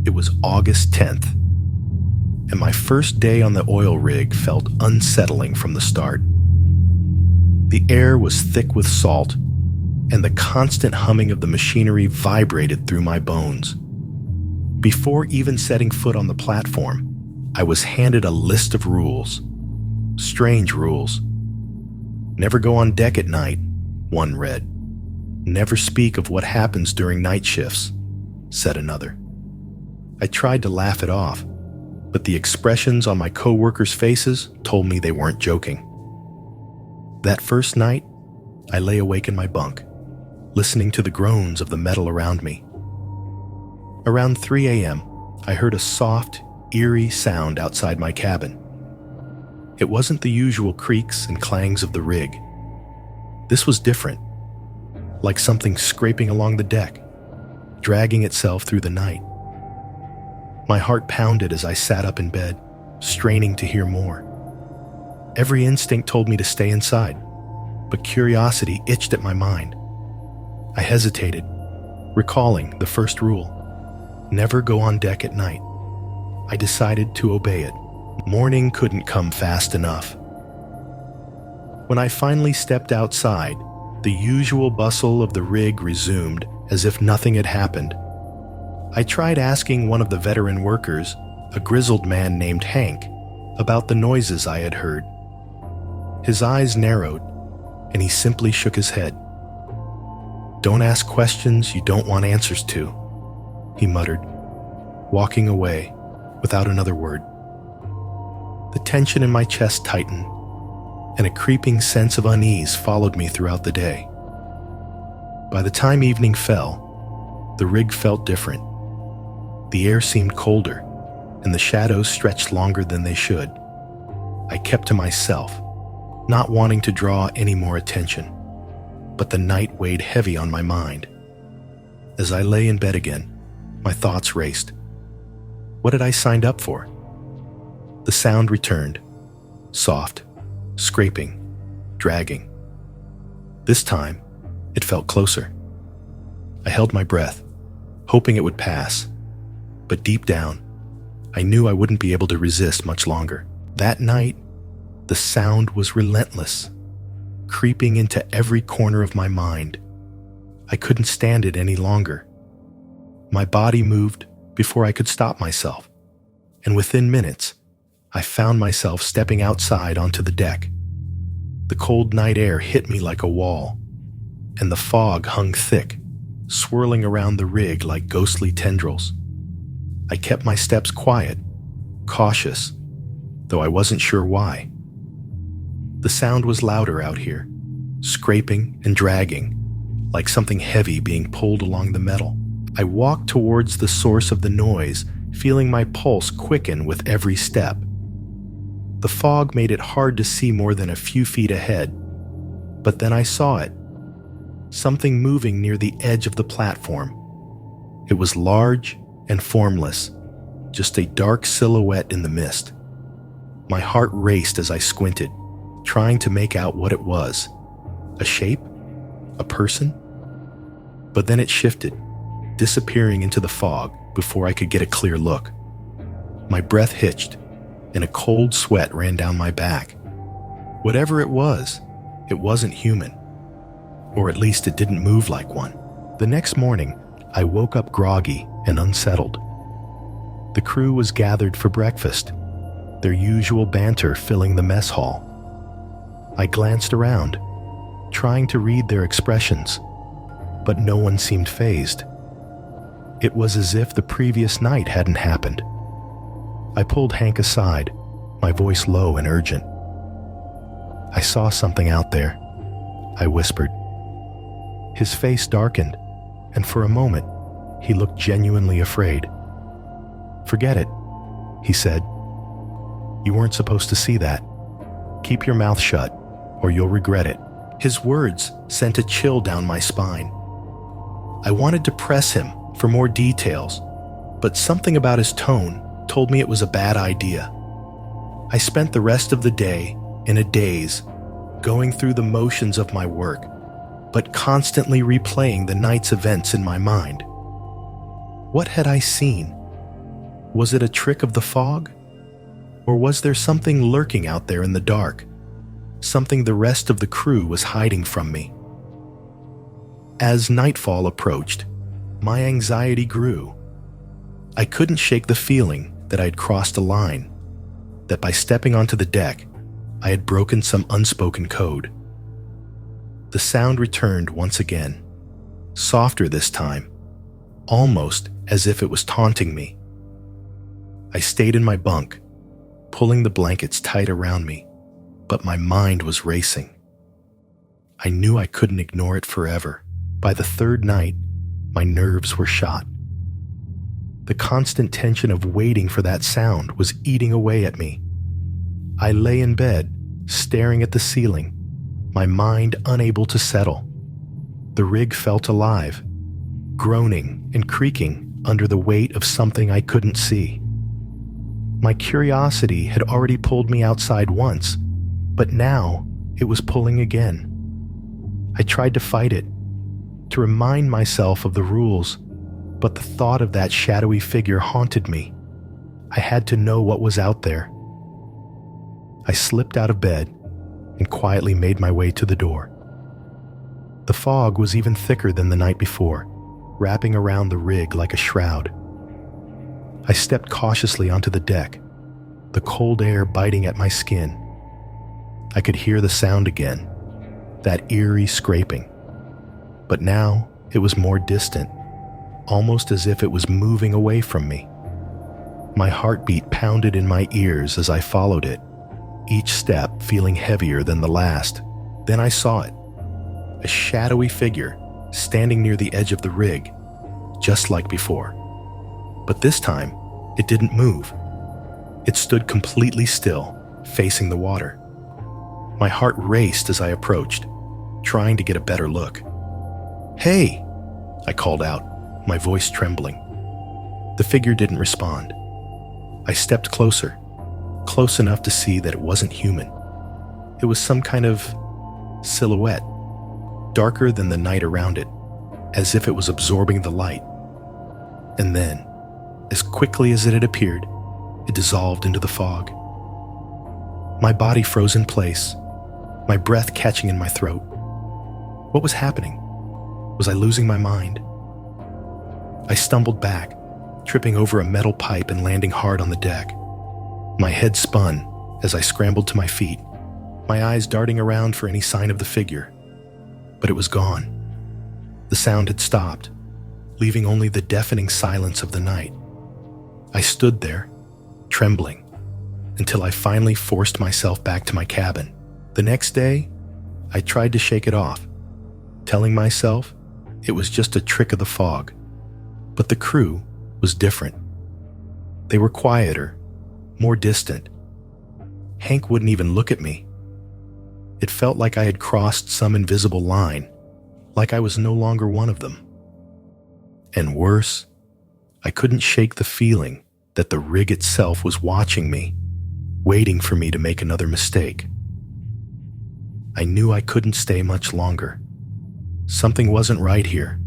It was August 10th, and my first day on the oil rig felt unsettling from the start. The air was thick with salt, and the constant humming of the machinery vibrated through my bones. Before even setting foot on the platform, I was handed a list of rules. Strange rules. Never go on deck at night, one read. Never speak of what happens during night shifts, said another. I tried to laugh it off, but the expressions on my co-workers' faces told me they weren't joking. That first night, I lay awake in my bunk, listening to the groans of the metal around me. Around 3 a.m., I heard a soft, eerie sound outside my cabin. It wasn't the usual creaks and clangs of the rig. This was different, like something scraping along the deck, dragging itself through the night. My heart pounded as I sat up in bed, straining to hear more. Every instinct told me to stay inside, but curiosity itched at my mind. I hesitated, recalling the first rule: never go on deck at night. I decided to obey it. Morning couldn't come fast enough. When I finally stepped outside, the usual bustle of the rig resumed as if nothing had happened. I tried asking one of the veteran workers, a grizzled man named Hank, about the noises I had heard. His eyes narrowed, and he simply shook his head. "Don't ask questions you don't want answers to," he muttered, walking away without another word. The tension in my chest tightened, and a creeping sense of unease followed me throughout the day. By the time evening fell, the rig felt different. The air seemed colder, and the shadows stretched longer than they should. I kept to myself, not wanting to draw any more attention, but the night weighed heavy on my mind. As I lay in bed again, my thoughts raced. What had I signed up for? The sound returned, soft, scraping, dragging. This time, it felt closer. I held my breath, hoping it would pass, but deep down, I knew I wouldn't be able to resist much longer. That night, the sound was relentless, creeping into every corner of my mind. I couldn't stand it any longer. My body moved before I could stop myself, and within minutes, I found myself stepping outside onto the deck. The cold night air hit me like a wall, and the fog hung thick, swirling around the rig like ghostly tendrils. I kept my steps quiet, cautious, though I wasn't sure why. The sound was louder out here, scraping and dragging, like something heavy being pulled along the metal. I walked towards the source of the noise, feeling my pulse quicken with every step. The fog made it hard to see more than a few feet ahead, but then I saw it. Something moving near the edge of the platform. It was large and formless, just a dark silhouette in the mist. My heart raced as I squinted, trying to make out what it was. A shape? A person? But then it shifted, disappearing into the fog before I could get a clear look. My breath hitched, and a cold sweat ran down my back. Whatever it wasn't human. Or at least it didn't move like one. The next morning, I woke up groggy and unsettled. The crew was gathered for breakfast, their usual banter filling the mess hall. I glanced around, trying to read their expressions, but no one seemed fazed. It was as if the previous night hadn't happened. I pulled Hank aside, my voice low and urgent. "I saw something out there," I whispered. His face darkened, and for a moment, he looked genuinely afraid. "Forget it," he said. "You weren't supposed to see that. Keep your mouth shut, or you'll regret it." His words sent a chill down my spine. I wanted to press him for more details, but something about his tone told me it was a bad idea. I spent the rest of the day in a daze, going through the motions of my work, but constantly replaying the night's events in my mind. What had I seen? Was it a trick of the fog? Or was there something lurking out there in the dark? Something the rest of the crew was hiding from me? As nightfall approached, my anxiety grew. I couldn't shake the feeling that I'd crossed a line, that by stepping onto the deck, I had broken some unspoken code. The sound returned once again, softer this time, almost as if it was taunting me. I stayed in my bunk, pulling the blankets tight around me, but my mind was racing. I knew I couldn't ignore it forever. By the third night, my nerves were shot. The constant tension of waiting for that sound was eating away at me. I lay in bed, staring at the ceiling, my mind unable to settle. The rig felt alive, groaning and creaking under the weight of something I couldn't see. My curiosity had already pulled me outside once, but now it was pulling again. I tried to fight it, to remind myself of the rules, but the thought of that shadowy figure haunted me. I had to know what was out there. I slipped out of bed and quietly made my way to the door. The fog was even thicker than the night before, wrapping around the rig like a shroud. I stepped cautiously onto the deck, the cold air biting at my skin. I could hear the sound again, that eerie scraping. But now it was more distant, almost as if it was moving away from me. My heartbeat pounded in my ears as I followed it, each step feeling heavier than the last. Then I saw it, a shadowy figure standing near the edge of the rig, just like before. But this time, it didn't move. It stood completely still, facing the water. My heart raced as I approached, trying to get a better look. "Hey!" I called out, my voice trembling. The figure didn't respond. I stepped closer, close enough to see that it wasn't human. It was some kind of silhouette, darker than the night around it, as if it was absorbing the light. And then, as quickly as it had appeared, it dissolved into the fog. My body froze in place, my breath catching in my throat. What was happening? Was I losing my mind? I stumbled back, tripping over a metal pipe and landing hard on the deck. My head spun as I scrambled to my feet, my eyes darting around for any sign of the figure. But it was gone. The sound had stopped, leaving only the deafening silence of the night. I stood there, trembling, until I finally forced myself back to my cabin. The next day, I tried to shake it off, telling myself it was just a trick of the fog. But the crew was different. They were quieter, more distant. Hank wouldn't even look at me. It felt like I had crossed some invisible line, like I was no longer one of them. And worse, I couldn't shake the feeling that the rig itself was watching me, waiting for me to make another mistake. I knew I couldn't stay much longer. Something wasn't right here,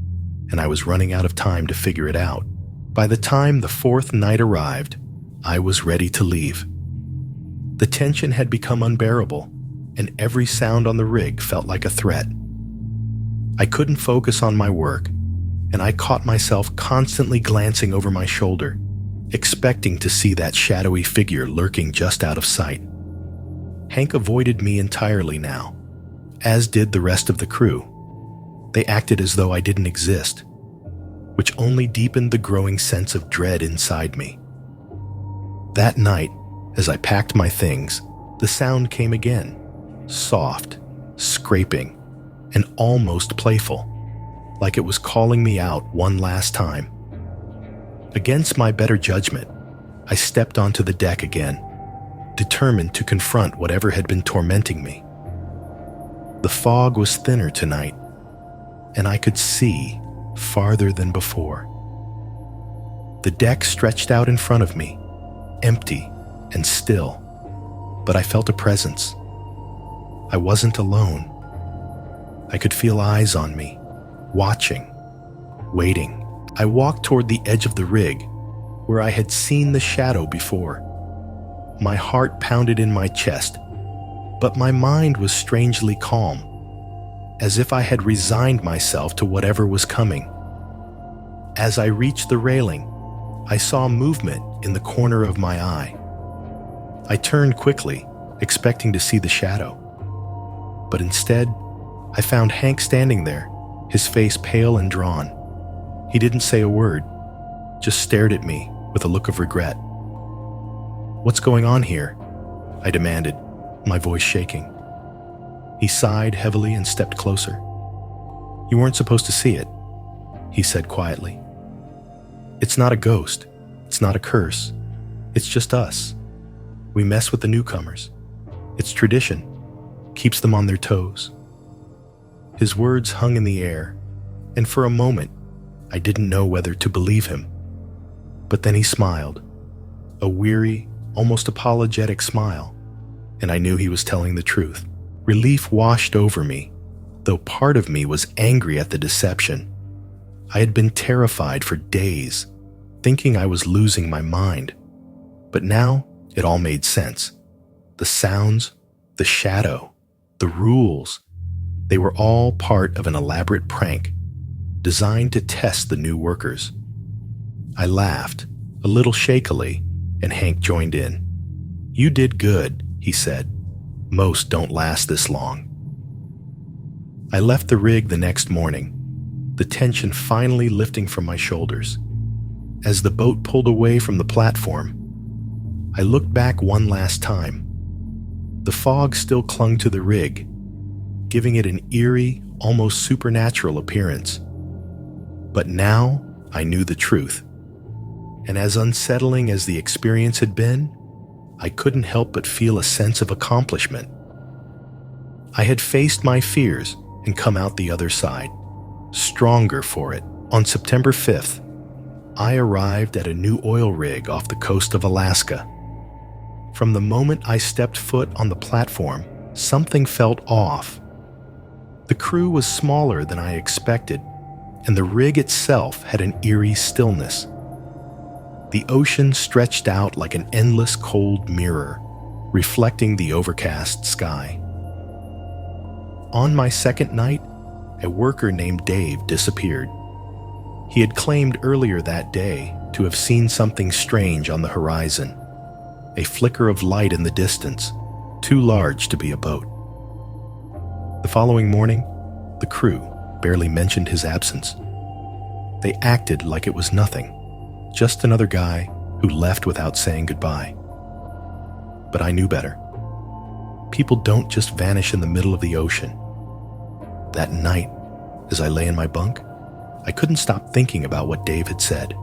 and I was running out of time to figure it out. By the time the fourth night arrived, I was ready to leave. The tension had become unbearable, and every sound on the rig felt like a threat. I couldn't focus on my work, and I caught myself constantly glancing over my shoulder, expecting to see that shadowy figure lurking just out of sight. Hank avoided me entirely now, as did the rest of the crew. They acted as though I didn't exist, which only deepened the growing sense of dread inside me. That night, as I packed my things, the sound came again, soft, scraping, and almost playful, like it was calling me out one last time. Against my better judgment, I stepped onto the deck again, determined to confront whatever had been tormenting me. The fog was thinner tonight, and I could see farther than before. The deck stretched out in front of me, empty and still, but I felt a presence. I wasn't alone. I could feel eyes on me, watching, waiting. I walked toward the edge of the rig, where I had seen the shadow before. My heart pounded in my chest, but my mind was strangely calm, as if I had resigned myself to whatever was coming. As I reached the railing, I saw movement in the corner of my eye. I turned quickly, expecting to see the shadow. But instead, I found Hank standing there, his face pale and drawn. He didn't say a word, just stared at me with a look of regret. "What's going on here?" I demanded, my voice shaking. He sighed heavily and stepped closer. "You weren't supposed to see it," he said quietly. "It's not a ghost. It's not a curse. It's just us. We mess with the newcomers. It's tradition. Keeps them on their toes." His words hung in the air, and for a moment, I didn't know whether to believe him. But then he smiled, a weary, almost apologetic smile, and I knew he was telling the truth. Relief washed over me, though part of me was angry at the deception. I had been terrified for days, thinking I was losing my mind. But now it all made sense. The sounds, the shadow, the rules, they were all part of an elaborate prank designed to test the new workers. I laughed, a little shakily, and Hank joined in. "You did good," he said. "Most don't last this long." I left the rig the next morning, the tension finally lifting from my shoulders. As the boat pulled away from the platform, I looked back one last time. The fog still clung to the rig, giving it an eerie, almost supernatural appearance. But now I knew the truth. And as unsettling as the experience had been, I couldn't help but feel a sense of accomplishment. I had faced my fears and come out the other side, stronger for it. On September 5th, I arrived at a new oil rig off the coast of Alaska. From the moment I stepped foot on the platform, something felt off. The crew was smaller than I expected, and the rig itself had an eerie stillness. The ocean stretched out like an endless cold mirror, reflecting the overcast sky. On my second night, a worker named Dave disappeared. He had claimed earlier that day to have seen something strange on the horizon, a flicker of light in the distance, too large to be a boat. The following morning, the crew barely mentioned his absence. They acted like it was nothing, just another guy who left without saying goodbye. But I knew better. People don't just vanish in the middle of the ocean. That night, as I lay in my bunk, I couldn't stop thinking about what Dave had said.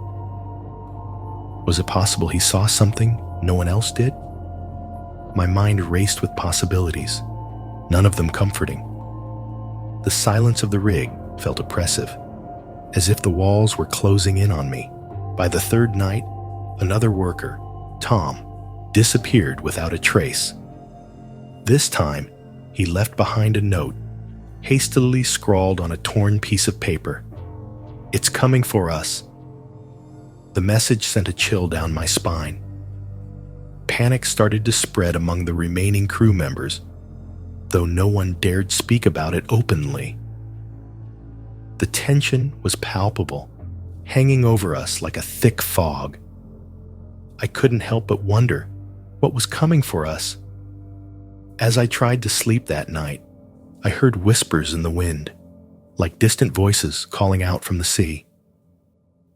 Was it possible he saw something no one else did? My mind raced with possibilities, none of them comforting. The silence of the rig felt oppressive, as if the walls were closing in on me. By the third night, another worker, Tom, disappeared without a trace. This time, he left behind a note, hastily scrawled on a torn piece of paper. "It's coming for us." The message sent a chill down my spine. Panic started to spread among the remaining crew members, though no one dared speak about it openly. The tension was palpable, hanging over us like a thick fog. I couldn't help but wonder what was coming for us. As I tried to sleep that night, I heard whispers in the wind, like distant voices calling out from the sea.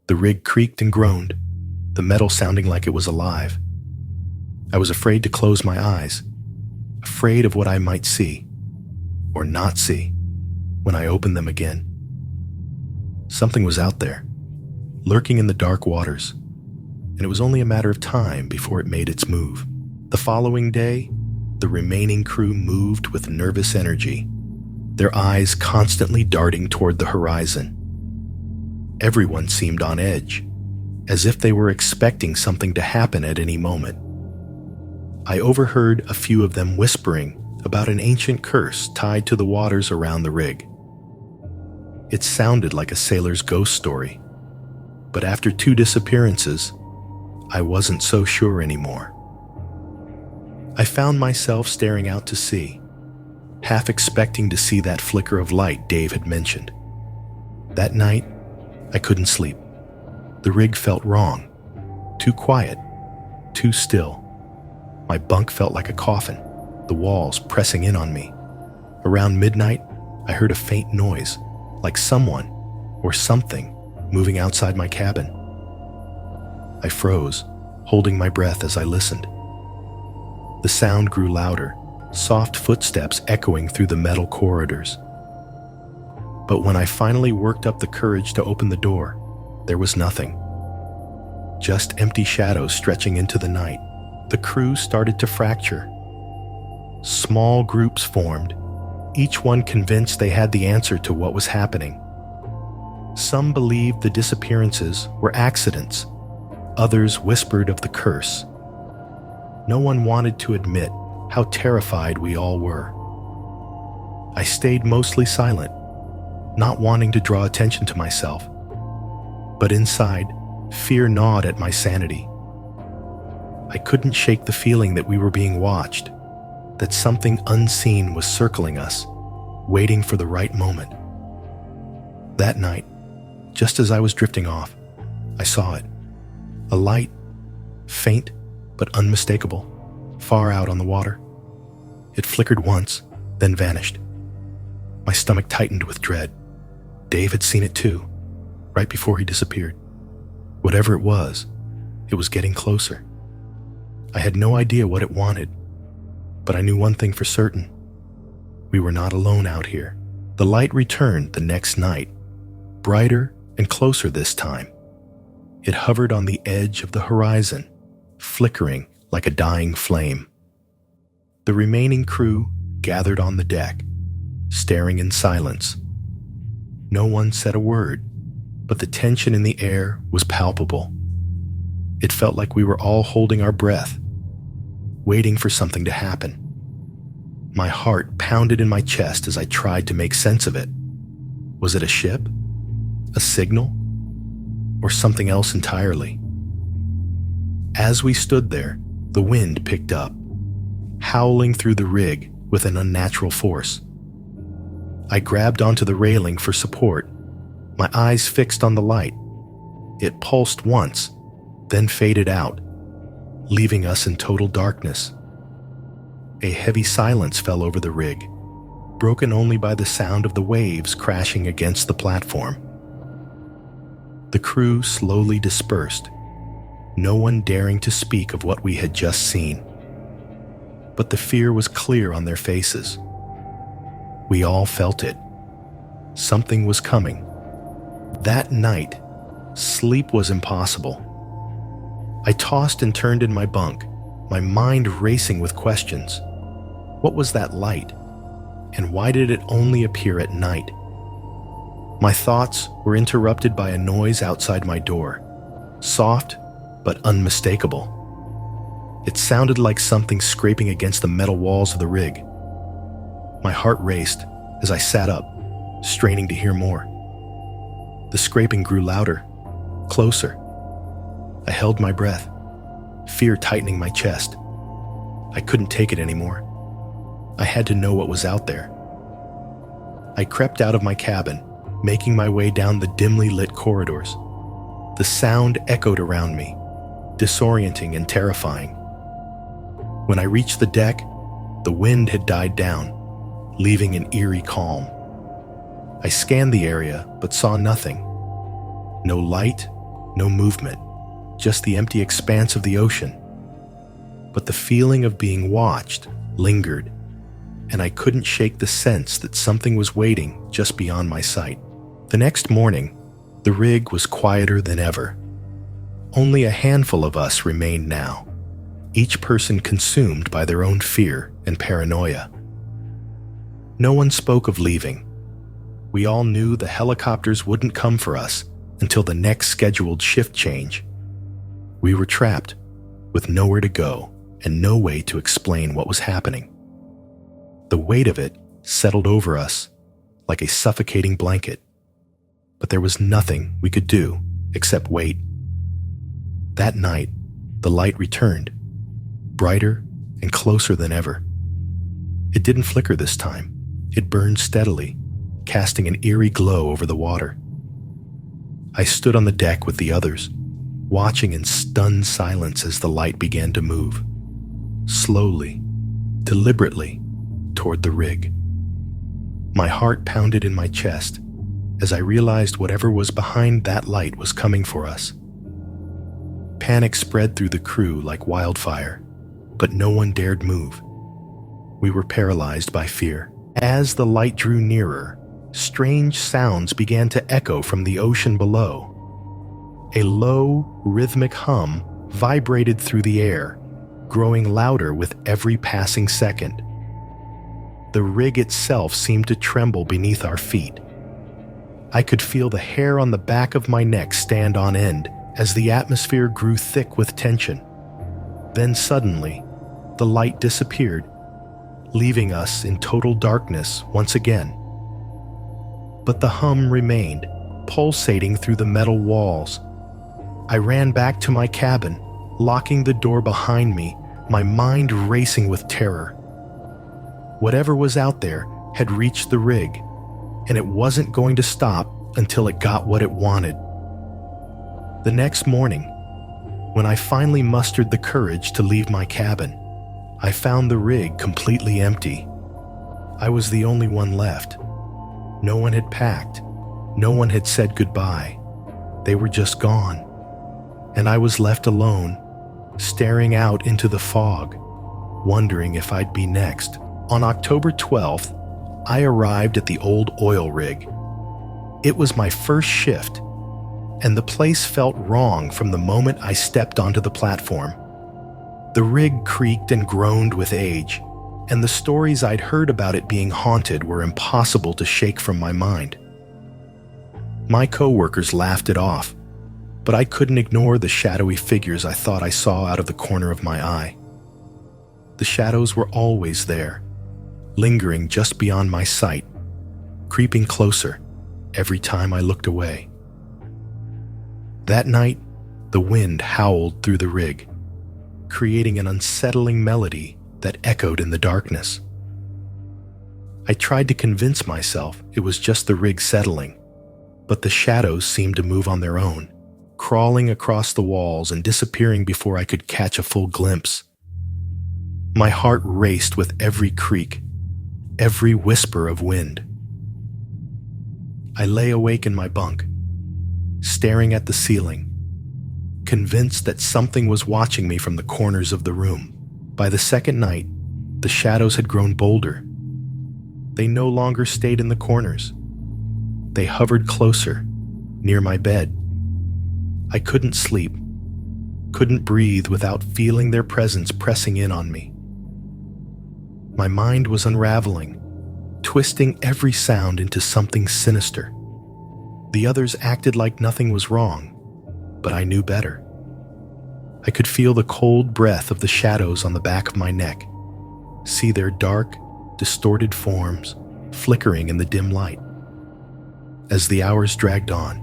The rig creaked and groaned, the metal sounding like it was alive. I was afraid to close my eyes, afraid of what I might see, or not see, when I opened them again. Something was out there, lurking in the dark waters, and it was only a matter of time before it made its move. The following day, the remaining crew moved with nervous energy, their eyes constantly darting toward the horizon. Everyone seemed on edge, as if they were expecting something to happen at any moment. I overheard a few of them whispering about an ancient curse tied to the waters around the rig. It sounded like a sailor's ghost story, but after 2 disappearances, I wasn't so sure anymore. I found myself staring out to sea, half expecting to see that flicker of light Dave had mentioned. That night, I couldn't sleep. The rig felt wrong. Too quiet, too still. My bunk felt like a coffin, the walls pressing in on me. Around midnight, I heard a faint noise, like someone or something moving outside my cabin. I froze, holding my breath as I listened. The sound grew louder, soft footsteps echoing through the metal corridors. But when I finally worked up the courage to open the door, there was nothing. Just empty shadows stretching into the night. The crew started to fracture. Small groups formed, each one convinced they had the answer to what was happening. Some believed the disappearances were accidents. Others whispered of the curse. No one wanted to admit how terrified we all were. I stayed mostly silent, not wanting to draw attention to myself. But inside, fear gnawed at my sanity. I couldn't shake the feeling that we were being watched, that something unseen was circling us, waiting for the right moment. That night, just as I was drifting off, I saw it. A light, faint but unmistakable, far out on the water. It flickered once, then vanished. My stomach tightened with dread. Dave had seen it too, right before he disappeared. Whatever it was getting closer. I had no idea what it wanted, but I knew one thing for certain. We were not alone out here. The light returned the next night, brighter and closer this time. It hovered on the edge of the horizon, flickering like a dying flame. The remaining crew gathered on the deck, staring in silence. No one said a word, but the tension in the air was palpable. It felt like we were all holding our breath, waiting for something to happen. My heart pounded in my chest as I tried to make sense of it. Was it a ship? A signal? Or something else entirely? As we stood there, the wind picked up, howling through the rig with an unnatural force. I grabbed onto the railing for support, my eyes fixed on the light. It pulsed once, then faded out, leaving us in total darkness. A heavy silence fell over the rig, broken only by the sound of the waves crashing against the platform. The crew slowly dispersed, no one daring to speak of what we had just seen. But the fear was clear on their faces. We all felt it. Something was coming. That night, sleep was impossible. I tossed and turned in my bunk, my mind racing with questions. What was that light? And why did it only appear at night? My thoughts were interrupted by a noise outside my door, soft but unmistakable. It sounded like something scraping against the metal walls of the rig. My heart raced as I sat up, straining to hear more. The scraping grew louder, closer. I held my breath, fear tightening my chest. I couldn't take it anymore. I had to know what was out there. I crept out of my cabin, making my way down the dimly lit corridors. The sound echoed around me, disorienting and terrifying. When I reached the deck, the wind had died down, leaving an eerie calm. I scanned the area but saw nothing. No light, no movement, just the empty expanse of the ocean. But the feeling of being watched lingered, and I couldn't shake the sense that something was waiting just beyond my sight. The next morning, the rig was quieter than ever. Only a handful of us remained now, each person consumed by their own fear and paranoia. No one spoke of leaving. We all knew the helicopters wouldn't come for us until the next scheduled shift change. We were trapped, with nowhere to go and no way to explain what was happening. The weight of it settled over us like a suffocating blanket, but there was nothing we could do except wait. That night, The light returned, brighter and closer than ever. It didn't flicker this time. It burned steadily, casting an eerie glow over the water. I stood on the deck with the others, watching in stunned silence as the light began to move, slowly, deliberately, toward the rig. My heart pounded in my chest as I realized whatever was behind that light was coming for us. Panic spread through the crew like wildfire, but no one dared move. We were paralyzed by fear. As the light drew nearer, strange sounds began to echo from the ocean below. A low, rhythmic hum vibrated through the air, growing louder with every passing second. The rig itself seemed to tremble beneath our feet. I could feel the hair on the back of my neck stand on end as the atmosphere grew thick with tension. Then suddenly, the light disappeared, leaving us in total darkness once again. But the hum remained, pulsating through the metal walls. I ran back to my cabin, locking the door behind me, my mind racing with terror. Whatever was out there had reached the rig, and it wasn't going to stop until it got what it wanted. The next morning, when I finally mustered the courage to leave my cabin, I found the rig completely empty. I was the only one left. No one had packed. No one had said goodbye. They were just gone. And I was left alone, staring out into the fog, wondering if I'd be next. On October 12th, I arrived at the old oil rig. It was my first shift, and the place felt wrong from the moment I stepped onto the platform. The rig creaked and groaned with age, and the stories I'd heard about it being haunted were impossible to shake from my mind. My coworkers laughed it off, but I couldn't ignore the shadowy figures I thought I saw out of the corner of my eye. The shadows were always there, lingering just beyond my sight, creeping closer every time I looked away. That night, the wind howled through the rig, creating an unsettling melody that echoed in the darkness. I tried to convince myself it was just the rig settling, but the shadows seemed to move on their own, crawling across the walls and disappearing before I could catch a full glimpse. My heart raced with every creak, every whisper of wind. I lay awake in my bunk, staring at the ceiling, convinced that something was watching me from the corners of the room. By the second night, the shadows had grown bolder. They no longer stayed in the corners. They hovered closer, near my bed. I couldn't sleep, couldn't breathe without feeling their presence pressing in on me. My mind was unraveling, twisting every sound into something sinister. The others acted like nothing was wrong, but I knew better. I could feel the cold breath of the shadows on the back of my neck, see their dark, distorted forms flickering in the dim light. As the hours dragged on,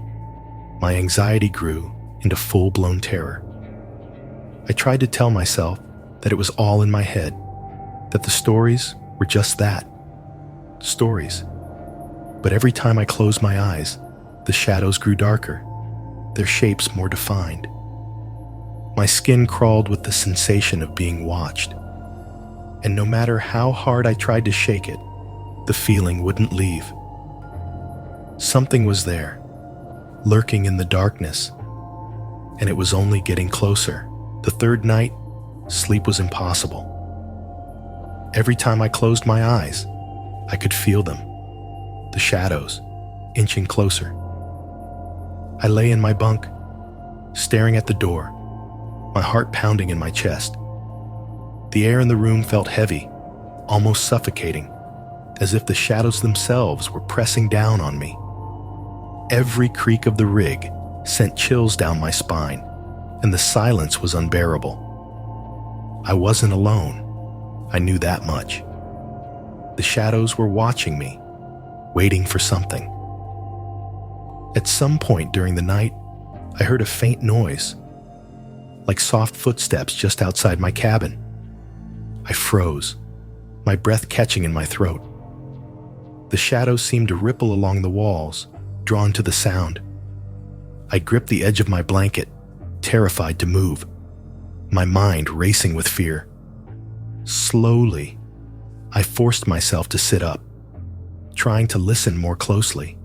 my anxiety grew into full-blown terror. I tried to tell myself that it was all in my head, that the stories were just that, stories. But every time I closed my eyes, the shadows grew darker, their shapes more defined. My skin crawled with the sensation of being watched, and no matter how hard I tried to shake it, the feeling wouldn't leave. Something was there, lurking in the darkness, and it was only getting closer. The third night, sleep was impossible. Every time I closed my eyes, I could feel them, the shadows, inching closer. I lay in my bunk, staring at the door, my heart pounding in my chest. The air in the room felt heavy, almost suffocating, as if the shadows themselves were pressing down on me. Every creak of the rig sent chills down my spine, and the silence was unbearable. I wasn't alone, I knew that much. The shadows were watching me, waiting for something. At some point during the night, I heard a faint noise, like soft footsteps just outside my cabin. I froze, my breath catching in my throat. The shadows seemed to ripple along the walls, drawn to the sound. I gripped the edge of my blanket, terrified to move, my mind racing with fear. Slowly, I forced myself to sit up, trying to listen more closely.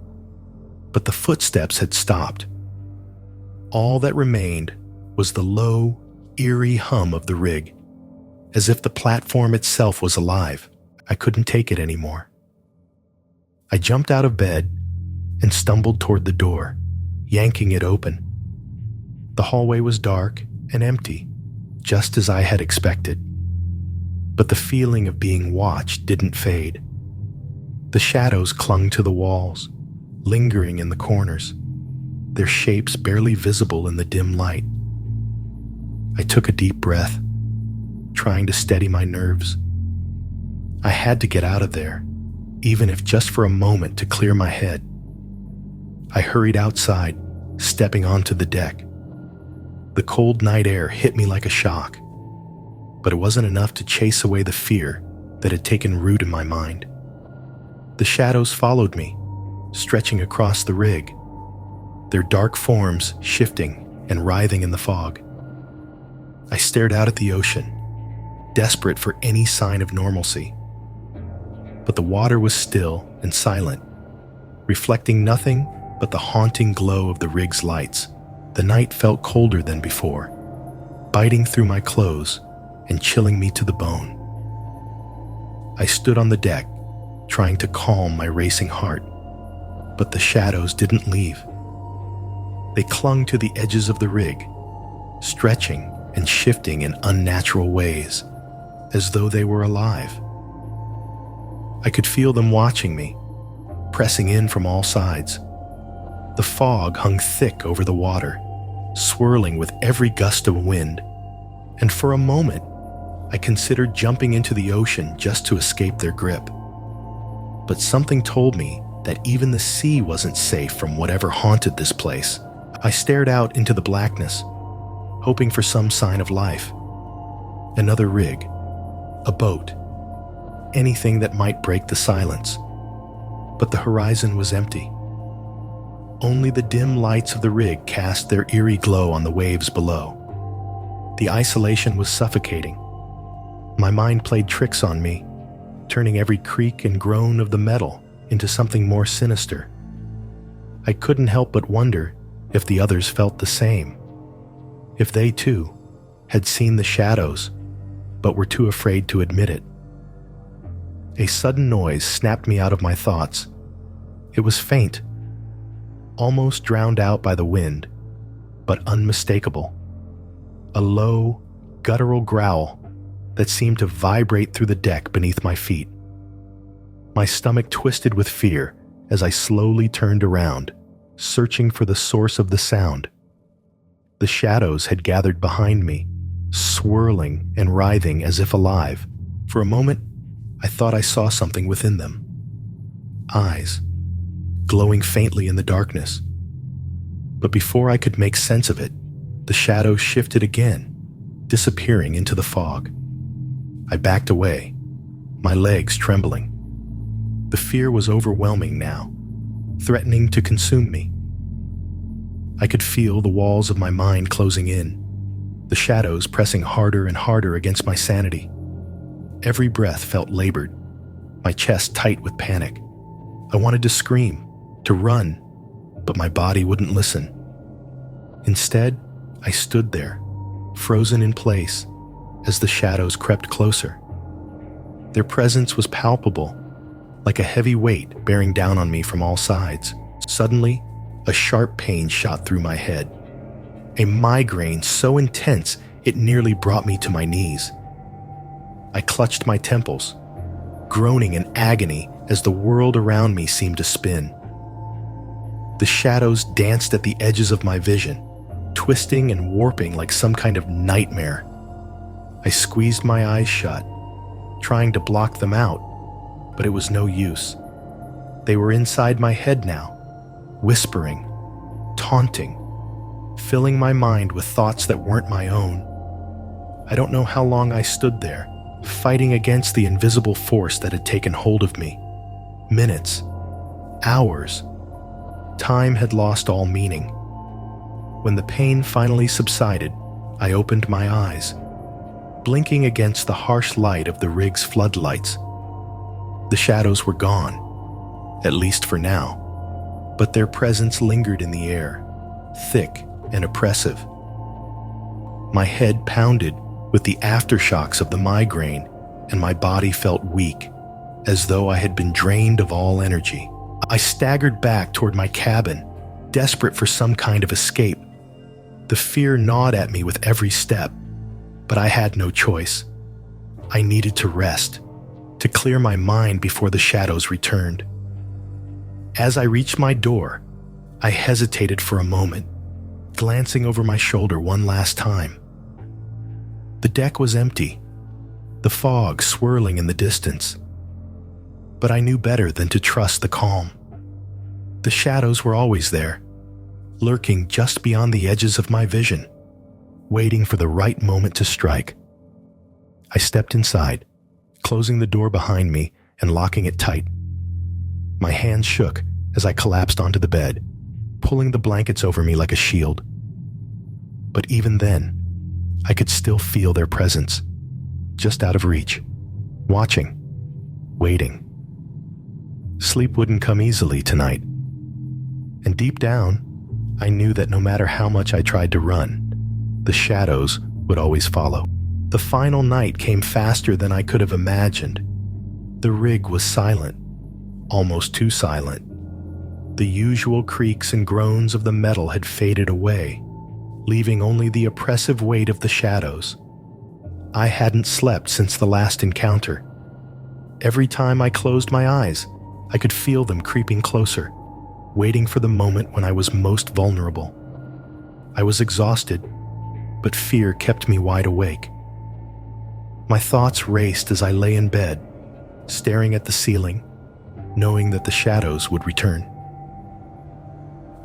But the footsteps had stopped. All that remained was the low, eerie hum of the rig, as if the platform itself was alive. I couldn't take it anymore. I jumped out of bed and stumbled toward the door, yanking it open. The hallway was dark and empty, just as I had expected. But the feeling of being watched didn't fade. The shadows clung to the walls, lingering in the corners, their shapes barely visible in the dim light. I took a deep breath, trying to steady my nerves. I had to get out of there, even if just for a moment to clear my head. I hurried outside, stepping onto the deck. The cold night air hit me like a shock, but it wasn't enough to chase away the fear that had taken root in my mind. The shadows followed me, stretching across the rig, their dark forms shifting and writhing in the fog. I stared out at the ocean, desperate for any sign of normalcy. But the water was still and silent, reflecting nothing but the haunting glow of the rig's lights. The night felt colder than before, biting through my clothes and chilling me to the bone. I stood on the deck, trying to calm my racing heart, but the shadows didn't leave. They clung to the edges of the rig, stretching and shifting in unnatural ways, as though they were alive. I could feel them watching me, pressing in from all sides. The fog hung thick over the water, swirling with every gust of wind, and for a moment, I considered jumping into the ocean just to escape their grip. But something told me that even the sea wasn't safe from whatever haunted this place. I stared out into the blackness, hoping for some sign of life. Another rig, a boat, anything that might break the silence. But the horizon was empty. Only the dim lights of the rig cast their eerie glow on the waves below. The isolation was suffocating. My mind played tricks on me, turning every creak and groan of the metal into something more sinister. I couldn't help but wonder if the others felt the same, if they too had seen the shadows but were too afraid to admit it. A sudden noise snapped me out of my thoughts. It was faint, almost drowned out by the wind, but unmistakable. A low, guttural growl that seemed to vibrate through the deck beneath my feet. My stomach twisted with fear as I slowly turned around, searching for the source of the sound. The shadows had gathered behind me, swirling and writhing as if alive. For a moment, I thought I saw something within them. Eyes, glowing faintly in the darkness. But before I could make sense of it, the shadows shifted again, disappearing into the fog. I backed away, my legs trembling. The fear was overwhelming now, threatening to consume me. I could feel the walls of my mind closing in, the shadows pressing harder and harder against my sanity. Every breath felt labored, my chest tight with panic. I wanted to scream, to run, but my body wouldn't listen. Instead, I stood there, frozen in place, as the shadows crept closer. Their presence was palpable, like a heavy weight bearing down on me from all sides. Suddenly, a sharp pain shot through my head. A migraine so intense it nearly brought me to my knees. I clutched my temples, groaning in agony as the world around me seemed to spin. The shadows danced at the edges of my vision, twisting and warping like some kind of nightmare. I squeezed my eyes shut, trying to block them out, but it was no use. They were inside my head now, whispering, taunting, filling my mind with thoughts that weren't my own. I don't know how long I stood there, fighting against the invisible force that had taken hold of me. Minutes, hours. Time had lost all meaning. When the pain finally subsided, I opened my eyes, blinking against the harsh light of the rig's floodlights. The shadows were gone, at least for now, but their presence lingered in the air, thick and oppressive. My head pounded with the aftershocks of the migraine, and my body felt weak, as though I had been drained of all energy. I staggered back toward my cabin, desperate for some kind of escape. The fear gnawed at me with every step, but I had no choice. I needed to rest, to clear my mind before the shadows returned. As I reached my door, I hesitated for a moment, glancing over my shoulder one last time. The deck was empty, the fog swirling in the distance. But I knew better than to trust the calm. The shadows were always there, lurking just beyond the edges of my vision, waiting for the right moment to strike. I stepped inside, closing the door behind me and locking it tight. My hands shook as I collapsed onto the bed, pulling the blankets over me like a shield. But even then, I could still feel their presence, just out of reach, watching, waiting. Sleep wouldn't come easily tonight. And deep down, I knew that no matter how much I tried to run, the shadows would always follow. The final night came faster than I could have imagined. The rig was silent, almost too silent. The usual creaks and groans of the metal had faded away, leaving only the oppressive weight of the shadows. I hadn't slept since the last encounter. Every time I closed my eyes, I could feel them creeping closer, waiting for the moment when I was most vulnerable. I was exhausted, but fear kept me wide awake. My thoughts raced as I lay in bed, staring at the ceiling, knowing that the shadows would return.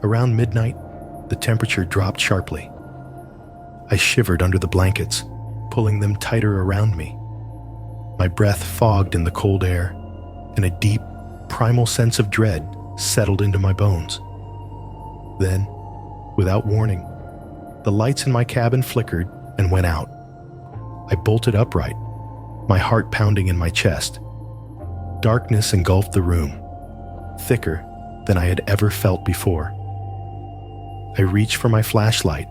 Around midnight, the temperature dropped sharply. I shivered under the blankets, pulling them tighter around me. My breath fogged in the cold air, and a deep, primal sense of dread settled into my bones. Then, without warning, the lights in my cabin flickered and went out. I bolted upright, my heart pounding in my chest. Darkness engulfed the room, thicker than I had ever felt before. I reached for my flashlight,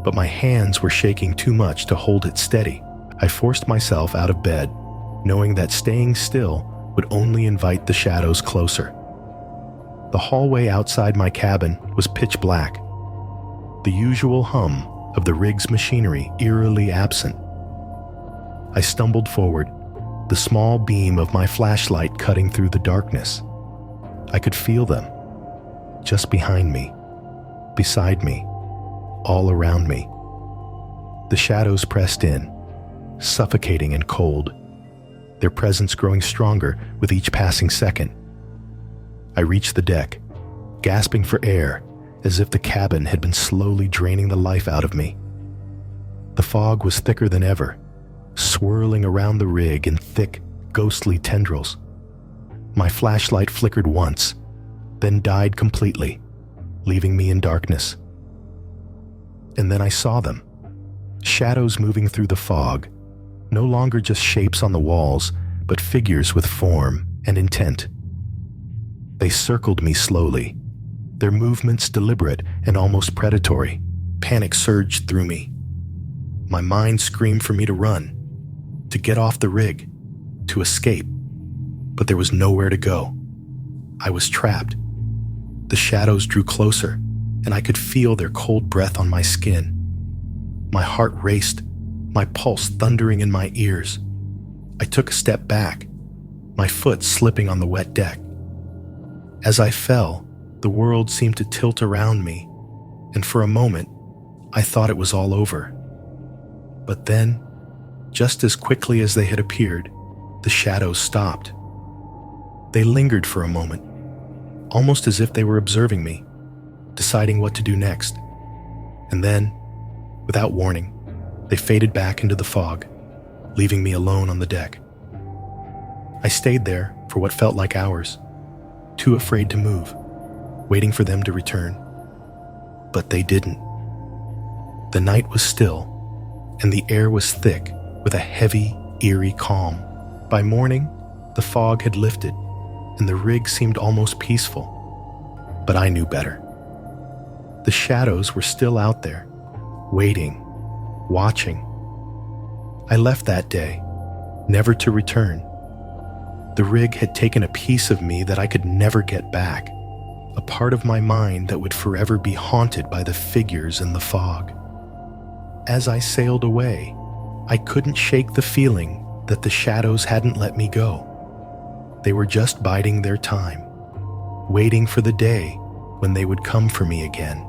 but my hands were shaking too much to hold it steady. I forced myself out of bed, knowing that staying still would only invite the shadows closer. The hallway outside my cabin was pitch black, the usual hum of the rig's machinery eerily absent. I stumbled forward, the small beam of my flashlight cutting through the darkness. I could feel them, just behind me, beside me, all around me. The shadows pressed in, suffocating and cold, their presence growing stronger with each passing second. I reached the deck, gasping for air, as if the cabin had been slowly draining the life out of me. The fog was thicker than ever, swirling around the rig in thick, ghostly tendrils. My flashlight flickered once, then died completely, leaving me in darkness. And then I saw them, shadows moving through the fog, no longer just shapes on the walls, but figures with form and intent. They circled me slowly, their movements deliberate and almost predatory. Panic surged through me. My mind screamed for me to run, to get off the rig, to escape, but there was nowhere to go. I was trapped. The shadows drew closer, and I could feel their cold breath on my skin. My heart raced, my pulse thundering in my ears. I took a step back, my foot slipping on the wet deck. As I fell, the world seemed to tilt around me, and for a moment, I thought it was all over. But then, just as quickly as they had appeared, the shadows stopped. They lingered for a moment, almost as if they were observing me, deciding what to do next. And then, without warning, they faded back into the fog, leaving me alone on the deck. I stayed there for what felt like hours, too afraid to move, waiting for them to return. But they didn't. The night was still, and the air was thick with a heavy, eerie calm. By morning, the fog had lifted, and the rig seemed almost peaceful. But I knew better. The shadows were still out there, waiting, watching. I left that day, never to return. The rig had taken a piece of me that I could never get back, a part of my mind that would forever be haunted by the figures in the fog. As I sailed away, I couldn't shake the feeling that the shadows hadn't let me go. They were just biding their time, waiting for the day when they would come for me again.